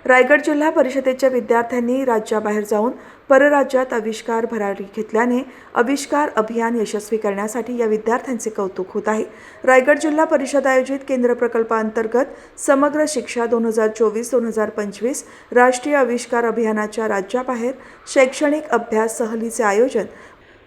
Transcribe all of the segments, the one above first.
रायगड जिल्हा परिषदेच्या विद्यार्थ्यांनी राज्याबाहेर जाऊन परराज्यात आविष्कार भरारी घेतल्याने आविष्कार अभियान यशस्वी करण्यासाठी या विद्यार्थ्यांचे कौतुक होत आहे। रायगड जिल्हा परिषद आयोजित केंद्र प्रकल्पांतर्गत समग्र शिक्षा 2024-2025 राष्ट्रीय आविष्कार अभियानाच्या राज्याबाहेर शैक्षणिक अभ्यास सहलीचे आयोजन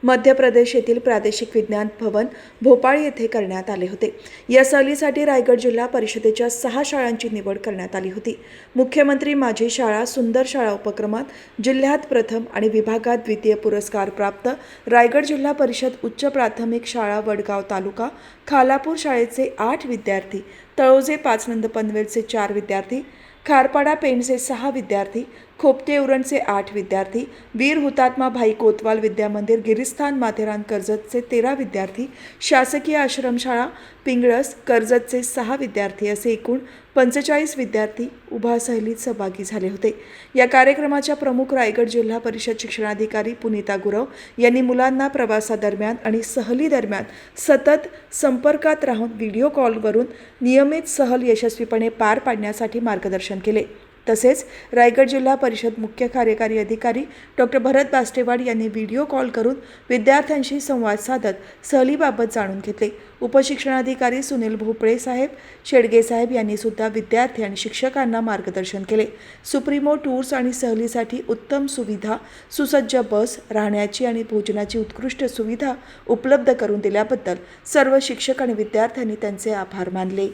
मध्य प्रदेश येथील प्रादेशिक विज्ञान भवन भोपाळ येथे करण्यात आले होते। या सहलीसाठी रायगड जिल्हा परिषदेच्या 6 शाळांची निवड करण्यात आली होती। मुख्यमंत्री माझी शाळा सुंदर शाळा उपक्रमात जिल्ह्यात प्रथम आणि विभागात द्वितीय पुरस्कार प्राप्त रायगड जिल्हा परिषद उच्च प्राथमिक शाळा वडगाव तालुका खालापूर शाळेचे 8 विद्यार्थी, तळोजे 5 नंद पनवेलचे 4 विद्यार्थी, खारपाडा पेणचे 6 विद्यार्थी, खोपटे उरणचे 8 विद्यार्थी, वीर हुतात्मा भाई कोतवाल विद्यामंदिर गिरिस्थान माथेरान कर्जतचे 13 विद्यार्थी, शासकीय आश्रमशाळा पिंगळस कर्जतचे 6 विद्यार्थी असे एकूण 45 विद्यार्थी उभा सहलीत सहभागी झाले होते। या कार्यक्रमाच्या प्रमुख रायगड जिल्हा परिषद शिक्षणाधिकारी पुनीता गुरव यांनी मुलांना प्रवासादरम्यान आणि सहली दरम्यान सतत संपर्कात राहून व्हिडिओ कॉलवरून नियमित सहल यशस्वीपणे पार पाडण्यासाठी मार्गदर्शन केले। तसेच रायगड जिल्हा परिषद मुख्य कार्यकारी अधिकारी डॉक्टर भरत बास्टेवाड यांनी व्हिडिओ कॉल करून विद्यार्थ्यांशी संवाद साधत सहलीबाबत जाणून घेतले। उपशिक्षणाधिकारी सुनील भोपळे साहेब शेडगे साहेब यांनी सुद्धा विद्यार्थी आणि शिक्षकांना मार्गदर्शन केले। सुप्रीमो टूर्स आणि सहलीसाठी उत्तम सुविधा, सुसज्ज बस, राहण्याची आणि भोजनाची उत्कृष्ट सुविधा उपलब्ध करून दिल्याबद्दल सर्व शिक्षक आणि विद्यार्थ्यांनी त्यांचे आभार मानले।